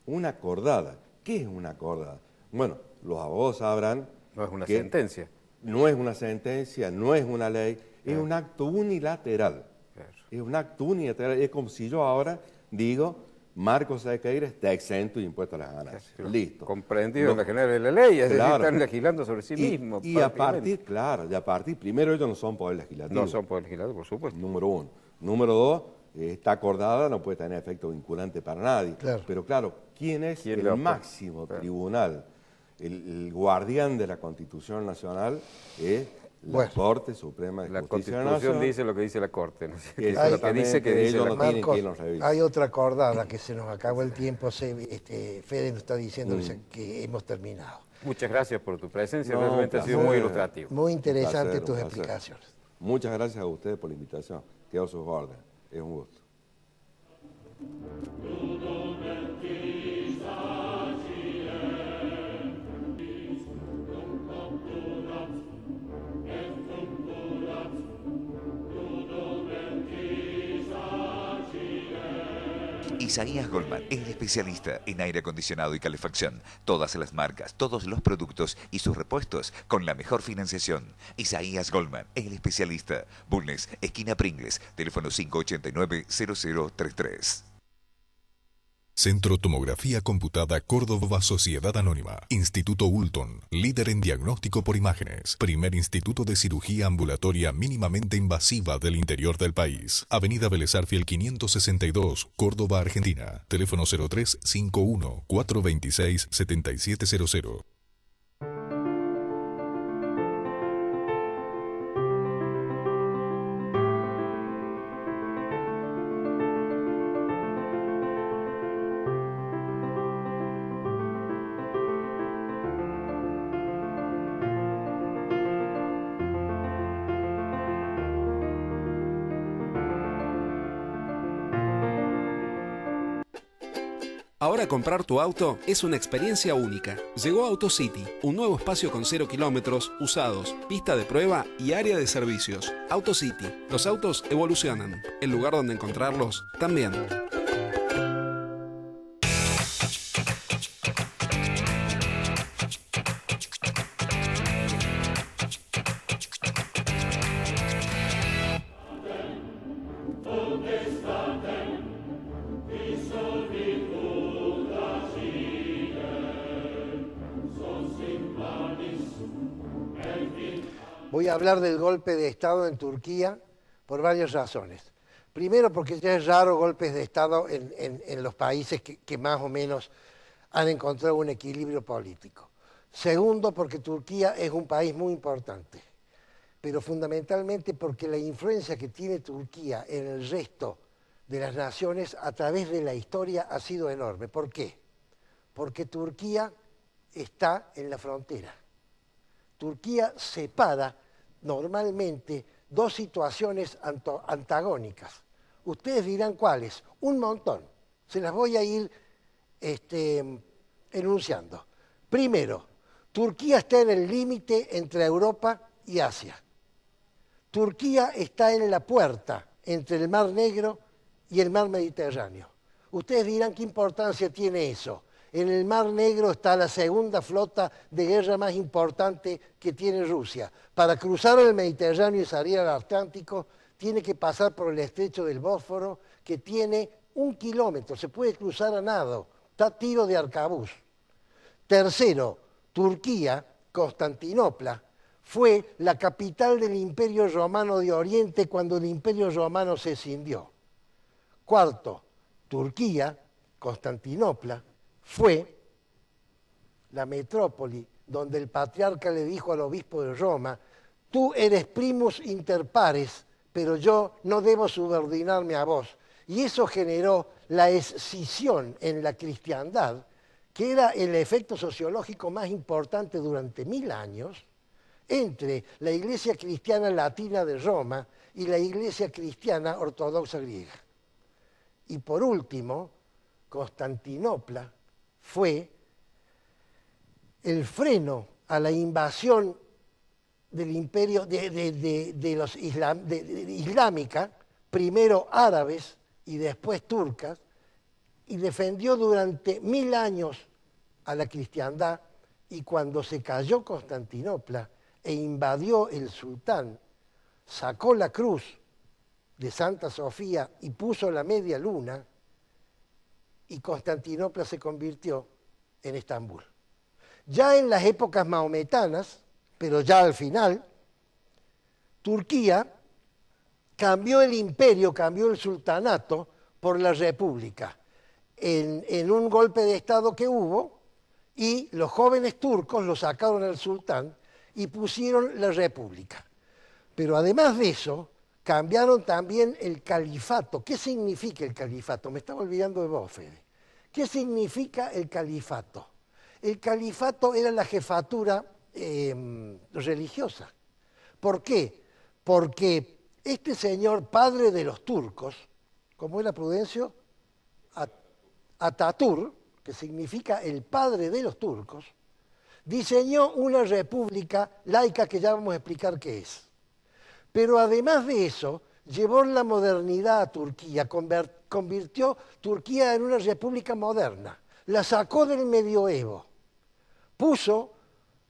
Una acordada. ¿Qué es una acordada? Bueno, los abogados sabrán. No es una sentencia. No es una sentencia, no es una ley, es un acto unilateral. Claro. Es un acto unilateral. Es como si yo ahora digo, Marcos Sequeira está exento de impuesto a las ganancias. Claro. Listo. Comprendido en la general de la ley, es decir, están legislando sobre sí mismos. Y a partir, primero ellos no son poder legislativo. No son poder legislativo, por supuesto. Número 1. Número 2, está acordada, no puede tener efecto vinculante para nadie. Claro. Pero claro, ¿quién es el máximo tribunal? El guardián de la Constitución Nacional es la Corte Suprema de Justicia Nacional. La Constitución dice lo que dice la Corte. ¿No? Lo que dice que ellos no tienen que irnos a revisar. Hay otra acordada que se nos acabó el tiempo. Fede nos está diciendo que hemos terminado. Muchas gracias por tu presencia, realmente ha sido muy ilustrativo. Muy interesante tus explicaciones. Muchas gracias a ustedes por la invitación. Quedo a sus órdenes. Es un gusto. Isaías Goldman, el especialista en aire acondicionado y calefacción. Todas las marcas, todos los productos y sus repuestos con la mejor financiación. Isaías Goldman, el especialista. Bulnes, esquina Pringles, teléfono 589-0033. Centro Tomografía Computada Córdoba Sociedad Anónima. Instituto Ulton, líder en diagnóstico por imágenes. Primer instituto de cirugía ambulatoria mínimamente invasiva del interior del país. Avenida Vélez Arfiel 562, Córdoba, Argentina. Teléfono 0351-426-7700. Ahora comprar tu auto es una experiencia única. Llegó AutoCity, un nuevo espacio con 0 kilómetros, usados, pista de prueba y área de servicios. AutoCity, los autos evolucionan. El lugar donde encontrarlos también. Voy a hablar del golpe de Estado en Turquía por varias razones. Primero, porque ya es raro golpes de Estado en los países que más o menos han encontrado un equilibrio político. Segundo, porque Turquía es un país muy importante, pero fundamentalmente porque la influencia que tiene Turquía en el resto de las naciones a través de la historia ha sido enorme. ¿Por qué? Porque Turquía está en la frontera. Turquía separa normalmente dos situaciones antagónicas. Ustedes dirán cuáles, un montón. Se las voy a ir enunciando. Primero, Turquía está en el límite entre Europa y Asia. Turquía está en la puerta entre el Mar Negro y el Mar Mediterráneo. Ustedes dirán qué importancia tiene eso. En el Mar Negro está la segunda flota de guerra más importante que tiene Rusia. Para cruzar el Mediterráneo y salir al Atlántico, tiene que pasar por el estrecho del Bósforo, que tiene 1 kilómetro, se puede cruzar a nado, está a tiro de arcabuz. Tercero, Turquía, Constantinopla, fue la capital del Imperio Romano de Oriente cuando el Imperio Romano se escindió. Cuarto, Turquía, Constantinopla, fue la metrópoli donde el patriarca le dijo al obispo de Roma: tú eres primus inter pares, pero yo no debo subordinarme a vos. Y eso generó la escisión en la cristiandad, que era el efecto sociológico más importante durante 1000 años, entre la iglesia cristiana latina de Roma y la iglesia cristiana ortodoxa griega. Y por último, Constantinopla fue el freno a la invasión del imperio islámica, primero árabes y después turcas, y defendió durante 1000 años a la cristiandad, y cuando se cayó Constantinopla e invadió el sultán, sacó la cruz de Santa Sofía y puso la media luna, y Constantinopla se convirtió en Estambul. Ya en las épocas mahometanas, pero ya al final, Turquía cambió el imperio, cambió el sultanato por la república, en un golpe de Estado que hubo, y los jóvenes turcos lo sacaron al sultán y pusieron la república. Pero además de eso, cambiaron también el califato. ¿Qué significa el califato? Me estaba olvidando de vos, Fede. ¿Qué significa el califato? El califato era la jefatura religiosa. ¿Por qué? Porque este señor, padre de los turcos, ¿cómo era, Prudencio? Ataturk, que significa el padre de los turcos, diseñó una república laica que ya vamos a explicar qué es. Pero además de eso, llevó la modernidad a Turquía, convirtió Turquía en una república moderna, la sacó del medioevo, puso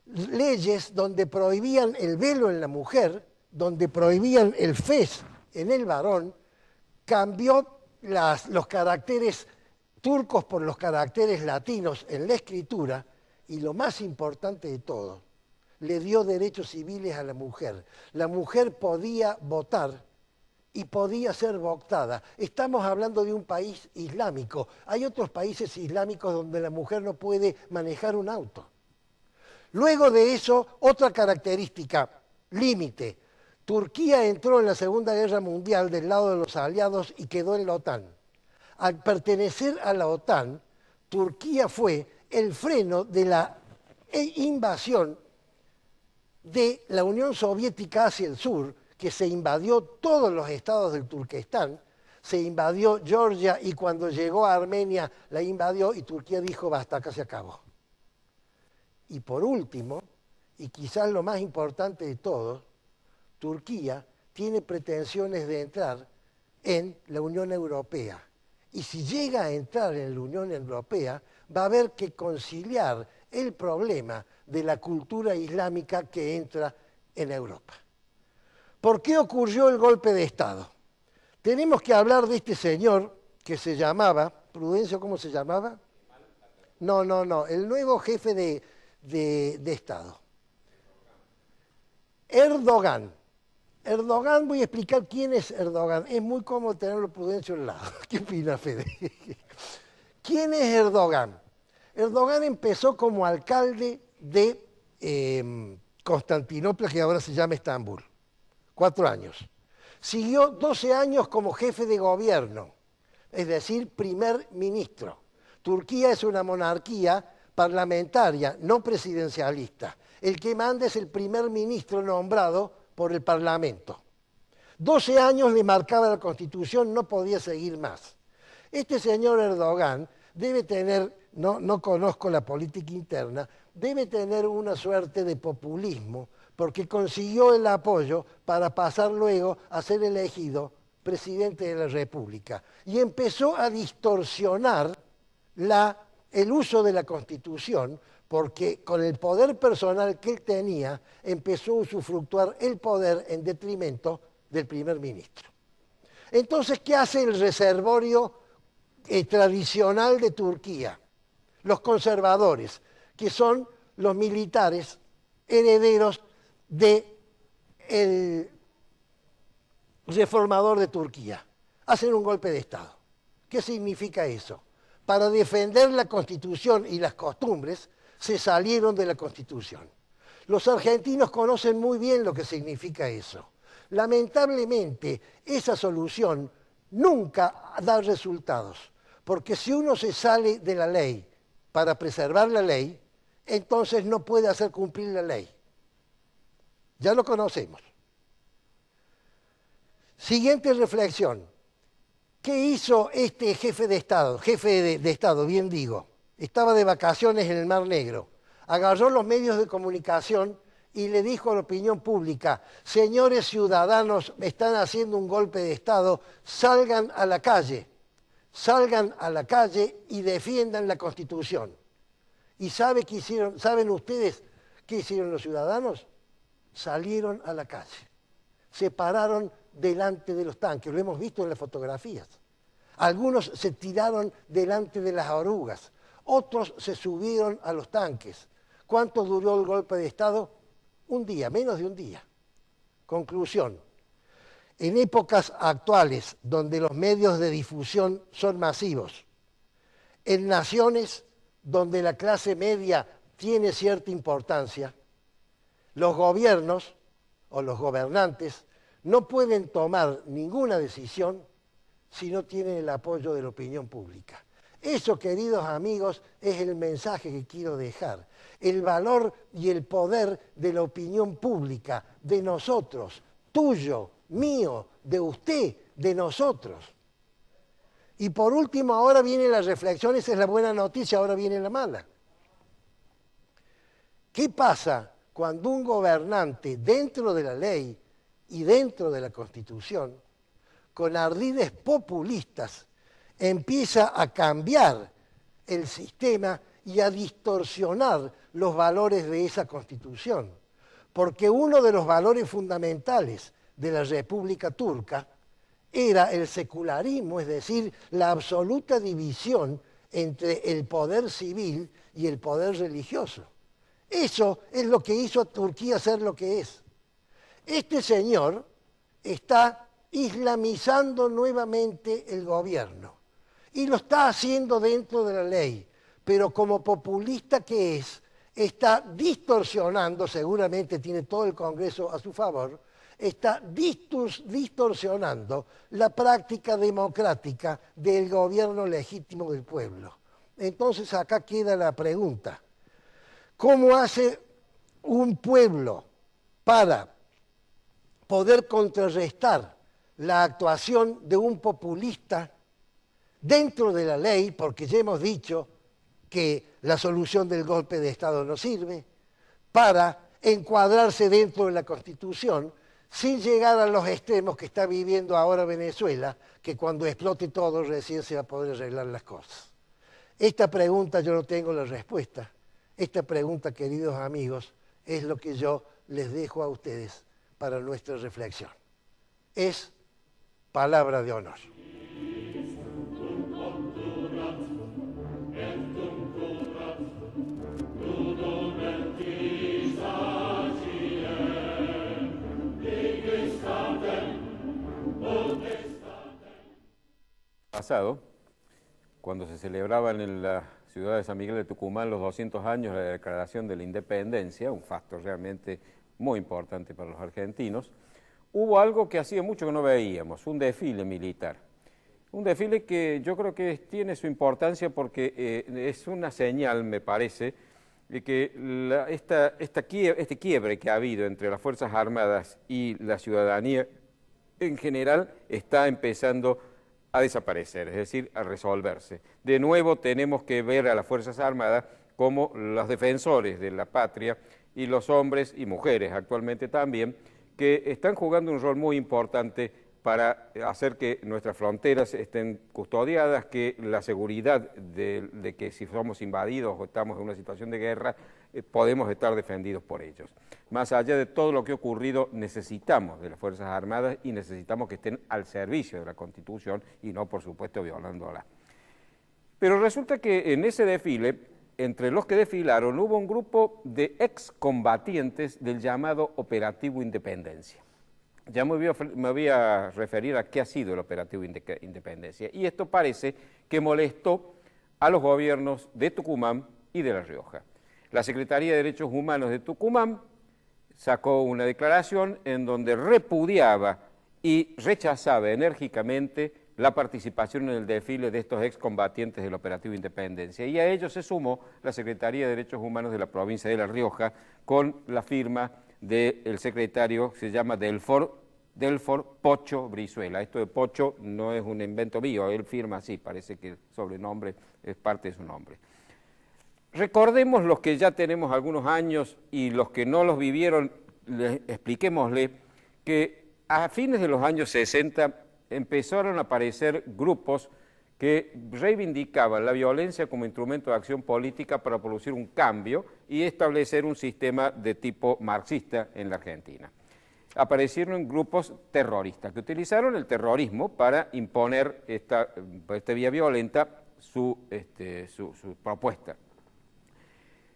leyes donde prohibían el velo en la mujer, donde prohibían el fez en el varón, cambió los caracteres turcos por los caracteres latinos en la escritura y lo más importante de todo, le dio derechos civiles a la mujer. La mujer podía votar y podía ser votada. Estamos hablando de un país islámico. Hay otros países islámicos donde la mujer no puede manejar un auto. Luego de eso, otra característica, límite. Turquía entró en la Segunda Guerra Mundial del lado de los aliados y quedó en la OTAN. Al pertenecer a la OTAN, Turquía fue el freno de la invasión de la Unión Soviética hacia el sur, que se invadió todos los estados del Turquestán, se invadió Georgia y cuando llegó a Armenia la invadió y Turquía dijo basta, acá se acabó. Y por último, y quizás lo más importante de todo, Turquía tiene pretensiones de entrar en la Unión Europea. Y si llega a entrar en la Unión Europea, va a haber que conciliar el problema de la cultura islámica que entra en Europa. ¿Por qué ocurrió el golpe de Estado? Tenemos que hablar de este señor que se llamaba, Prudencio, ¿cómo se llamaba? No, el nuevo jefe de Estado. Erdogan. Erdogan, voy a explicar quién es Erdogan. Es muy cómodo tenerlo Prudencio al lado. ¿Qué opina, Fede? ¿Quién es Erdogan? Erdogan empezó como alcalde de Constantinopla, que ahora se llama Estambul. 4 años. Siguió 12 años como jefe de gobierno, es decir, primer ministro. Turquía es una monarquía parlamentaria, no presidencialista. El que manda es el primer ministro nombrado por el Parlamento. 12 años le marcaba la Constitución, no podía seguir más. Este señor Erdogan debe tener, no conozco la política interna, debe tener una suerte de populismo, porque consiguió el apoyo para pasar luego a ser elegido presidente de la República. Y empezó a distorsionar el uso de la Constitución, porque con el poder personal que él tenía, empezó a usufructuar el poder en detrimento del primer ministro. Entonces, ¿qué hace el reservorio tradicional de Turquía? Los conservadores, que son los militares herederos del reformador de Turquía. Hacen un golpe de Estado. ¿Qué significa eso? Para defender la Constitución y las costumbres, se salieron de la Constitución. Los argentinos conocen muy bien lo que significa eso. Lamentablemente, esa solución nunca da resultados, porque si uno se sale de la ley para preservar la ley, entonces no puede hacer cumplir la ley. Ya lo conocemos. Siguiente reflexión. ¿Qué hizo este jefe de Estado? Jefe de Estado, bien digo. Estaba de vacaciones en el Mar Negro. Agarró los medios de comunicación y le dijo a la opinión pública: señores ciudadanos, están haciendo un golpe de Estado, salgan a la calle y defiendan la Constitución. ¿Y saben ustedes qué hicieron los ciudadanos? Salieron a la calle, se pararon delante de los tanques, lo hemos visto en las fotografías. Algunos se tiraron delante de las orugas, otros se subieron a los tanques. ¿Cuánto duró el golpe de Estado? Un día, menos de un día. Conclusión. En épocas actuales, donde los medios de difusión son masivos, en naciones donde la clase media tiene cierta importancia, los gobiernos o los gobernantes no pueden tomar ninguna decisión si no tienen el apoyo de la opinión pública. Eso, queridos amigos, es el mensaje que quiero dejar. El valor y el poder de la opinión pública, de nosotros, tuyo, mío, de usted, de nosotros. Y por último, ahora viene la reflexión, esa es la buena noticia, ahora viene la mala. ¿Qué pasa cuando un gobernante, dentro de la ley y dentro de la Constitución, con ardides populistas, empieza a cambiar el sistema y a distorsionar los valores de esa Constitución. Porque uno de los valores fundamentales de la República Turca era el secularismo, es decir, la absoluta división entre el poder civil y el poder religioso. Eso es lo que hizo a Turquía ser lo que es. Este señor está islamizando nuevamente el gobierno y lo está haciendo dentro de la ley, pero como populista que es, está distorsionando, seguramente tiene todo el Congreso a su favor, está distorsionando la práctica democrática del gobierno legítimo del pueblo. Entonces acá queda la pregunta, ¿cómo hace un pueblo para poder contrarrestar la actuación de un populista dentro de la ley, porque ya hemos dicho que la solución del golpe de Estado no sirve, para encuadrarse dentro de la Constitución, sin llegar a los extremos que está viviendo ahora Venezuela, que cuando explote todo recién se va a poder arreglar las cosas? Esta pregunta yo no tengo la respuesta. Esta pregunta, queridos amigos, es lo que yo les dejo a ustedes para nuestra reflexión. Es palabra de honor. Pasado, cuando se celebraban en la ciudad de San Miguel de Tucumán los 200 años de la declaración de la independencia, un factor realmente muy importante para los argentinos, hubo algo que hacía mucho que no veíamos, un desfile militar. Un desfile que yo creo que tiene su importancia porque es una señal, me parece, de que este quiebre que ha habido entre las Fuerzas Armadas y la ciudadanía en general está empezando a desaparecer, es decir, a resolverse. De nuevo tenemos que ver a las Fuerzas Armadas como los defensores de la patria y los hombres y mujeres actualmente también, que están jugando un rol muy importante para hacer que nuestras fronteras estén custodiadas, que la seguridad de que si somos invadidos o estamos en una situación de guerra, podemos estar defendidos por ellos. Más allá de todo lo que ha ocurrido, necesitamos de las Fuerzas Armadas y necesitamos que estén al servicio de la Constitución y no, por supuesto, violándola. Pero resulta que en ese desfile, entre los que desfilaron, hubo un grupo de excombatientes del llamado Operativo Independencia. Ya me voy a referir a qué ha sido el Operativo Independencia. Y esto parece que molestó a los gobiernos de Tucumán y de La Rioja. La Secretaría de Derechos Humanos de Tucumán sacó una declaración en donde repudiaba y rechazaba enérgicamente la participación en el desfile de estos excombatientes del Operativo Independencia. Y a ellos se sumó la Secretaría de Derechos Humanos de la provincia de La Rioja con la firma del secretario, se llama Delfor Pocho Brizuela. Esto de Pocho no es un invento mío, él firma así, parece que el sobrenombre es parte de su nombre. Recordemos los que ya tenemos algunos años y los que no los vivieron, expliquémosle que a fines de los años 60 empezaron a aparecer grupos que reivindicaban la violencia como instrumento de acción política para producir un cambio y establecer un sistema de tipo marxista en la Argentina. Aparecieron grupos terroristas que utilizaron el terrorismo para imponer esta vía violenta su propuesta.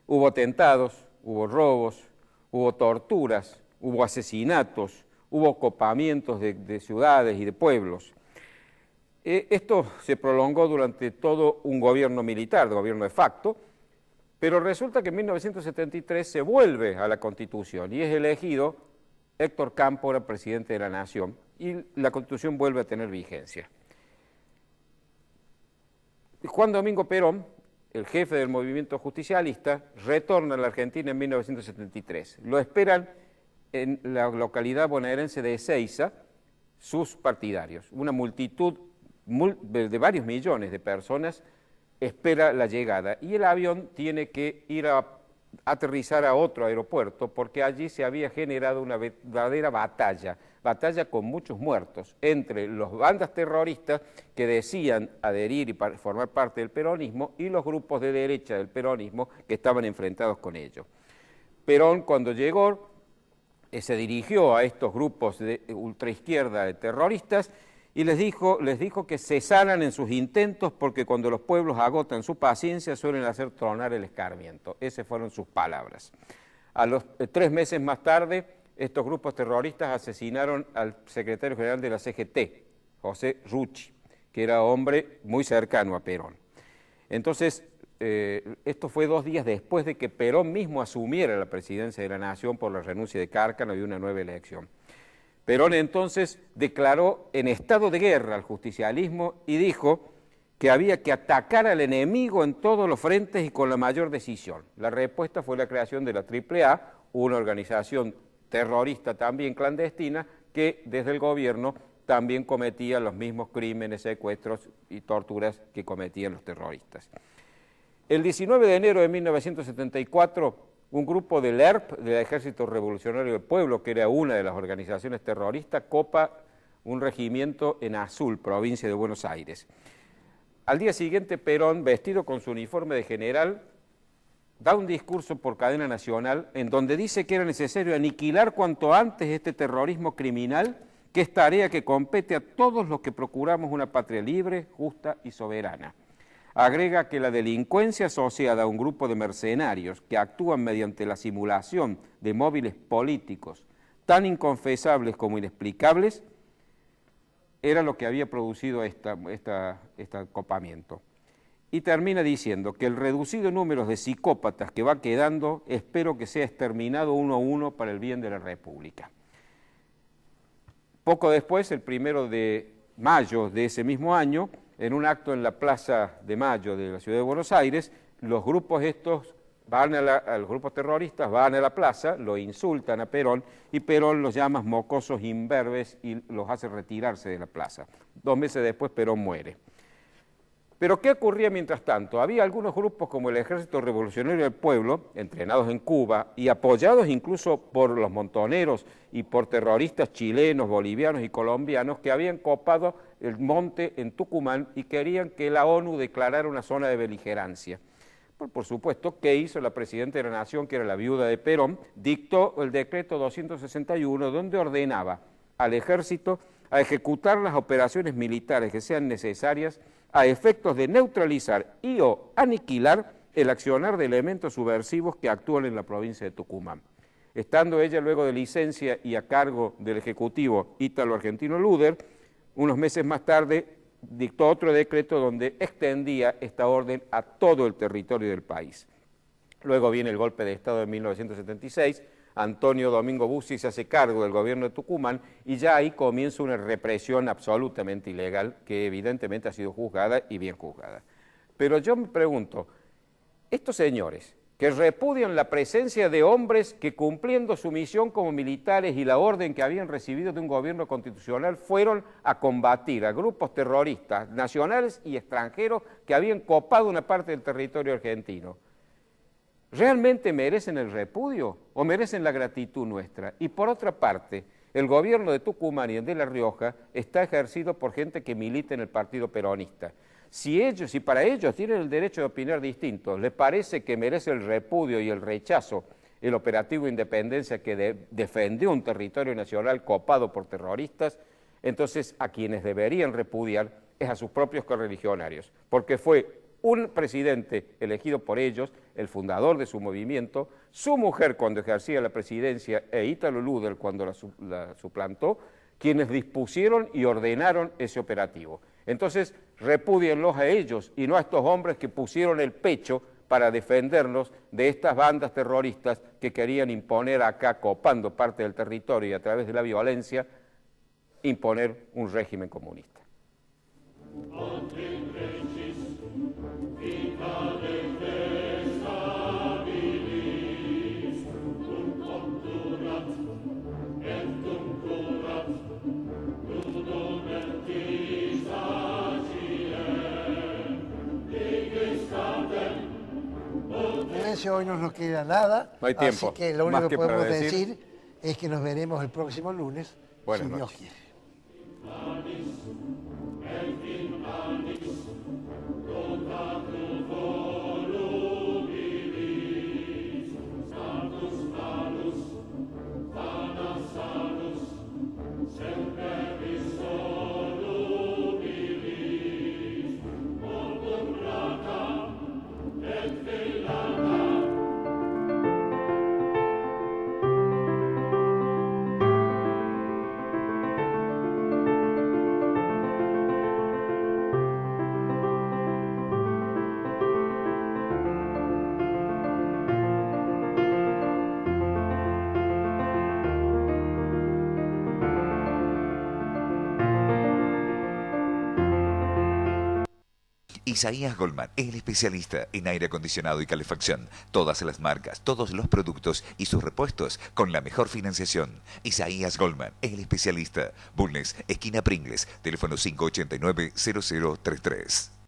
Hubo atentados, hubo robos, hubo torturas, hubo asesinatos, hubo copamientos de ciudades y de pueblos. Esto se prolongó durante todo un gobierno militar, de gobierno de facto, pero resulta que en 1973 se vuelve a la Constitución y es elegido Héctor Cámpora presidente de la Nación y la Constitución vuelve a tener vigencia. Juan Domingo Perón, el jefe del movimiento justicialista, retorna a la Argentina en 1973. Lo esperan en la localidad bonaerense de Ezeiza sus partidarios, una multitud de varios millones de personas espera la llegada y el avión tiene que ir a aterrizar a otro aeropuerto porque allí se había generado una verdadera batalla con muchos muertos entre las bandas terroristas que decían adherir y formar parte del peronismo y los grupos de derecha del peronismo que estaban enfrentados con ellos. Perón, cuando llegó, se dirigió a estos grupos de ultraizquierda de terroristas y les dijo que cesaran en sus intentos porque cuando los pueblos agotan su paciencia suelen hacer tronar el escarmiento. Esas fueron sus palabras. A los 3 meses más tarde, estos grupos terroristas asesinaron al secretario general de la CGT, José Rucci, que era hombre muy cercano a Perón. Entonces, esto fue 2 días después de que Perón mismo asumiera la presidencia de la Nación por la renuncia de Cárcano y una nueva elección. Perón entonces declaró en estado de guerra al justicialismo y dijo que había que atacar al enemigo en todos los frentes y con la mayor decisión. La respuesta fue la creación de la AAA, una organización terrorista también clandestina, que desde el gobierno también cometía los mismos crímenes, secuestros y torturas que cometían los terroristas. El 19 de enero de 1974, un grupo del ERP, del Ejército Revolucionario del Pueblo, que era una de las organizaciones terroristas, copa un regimiento en Azul, provincia de Buenos Aires. Al día siguiente, Perón, vestido con su uniforme de general, da un discurso por cadena nacional en donde dice que era necesario aniquilar cuanto antes este terrorismo criminal, que es tarea que compete a todos los que procuramos una patria libre, justa y soberana. Agrega que la delincuencia asociada a un grupo de mercenarios que actúan mediante la simulación de móviles políticos tan inconfesables como inexplicables era lo que había producido este acopamiento. Y termina diciendo que el reducido número de psicópatas que va quedando, espero que sea exterminado uno a uno para el bien de la República. Poco después, el 1 de mayo de ese mismo año, en un acto en la Plaza de Mayo de la ciudad de Buenos Aires, los grupos los grupos terroristas van a la plaza, lo insultan a Perón y Perón los llama mocosos imberbes y los hace retirarse de la plaza. 2 meses después Perón muere. Pero ¿qué ocurría mientras tanto? Había algunos grupos como el Ejército Revolucionario del Pueblo, entrenados en Cuba y apoyados incluso por los montoneros y por terroristas chilenos, bolivianos y colombianos que habían copado el monte en Tucumán y querían que la ONU declarara una zona de beligerancia. Por supuesto, ¿qué hizo la Presidenta de la Nación, que era la viuda de Perón? Dictó el decreto 261, donde ordenaba al Ejército a ejecutar las operaciones militares que sean necesarias a efectos de neutralizar y o aniquilar el accionar de elementos subversivos que actúan en la provincia de Tucumán. Estando ella luego de licencia y a cargo del Ejecutivo ítalo-argentino Luder, unos meses más tarde dictó otro decreto donde extendía esta orden a todo el territorio del país. Luego viene el golpe de Estado de 1976, Antonio Domingo Bussi se hace cargo del gobierno de Tucumán y ya ahí comienza una represión absolutamente ilegal que evidentemente ha sido juzgada y bien juzgada. Pero yo me pregunto, estos señores que repudian la presencia de hombres que cumpliendo su misión como militares y la orden que habían recibido de un gobierno constitucional fueron a combatir a grupos terroristas nacionales y extranjeros que habían copado una parte del territorio argentino, ¿realmente merecen el repudio o merecen la gratitud nuestra? Y por otra parte, el gobierno de Tucumán y el de La Rioja está ejercido por gente que milita en el partido peronista. Si para ellos tienen el derecho de opinar distinto, les parece que merece el repudio y el rechazo el operativo Independencia que defendió un territorio nacional copado por terroristas, entonces a quienes deberían repudiar es a sus propios correligionarios, porque fue un presidente elegido por ellos, el fundador de su movimiento, su mujer cuando ejercía la presidencia e Ítalo Luder cuando la suplantó, quienes dispusieron y ordenaron ese operativo. Entonces, repúdienlos a ellos y no a estos hombres que pusieron el pecho para defendernos de estas bandas terroristas que querían imponer acá, copando parte del territorio y a través de la violencia, imponer un régimen comunista. parece hoy no nos queda nada. No hay tiempo. Así que lo Más único que que para podemos decir es que nos veremos el próximo lunes, buenas si Dios noches. quiere. Isaías Goldman, el especialista en aire acondicionado y calefacción. Todas las marcas, todos los productos y sus repuestos con la mejor financiación. Isaías Goldman, el especialista. Bulnes, esquina Pringles, teléfono 589-0033.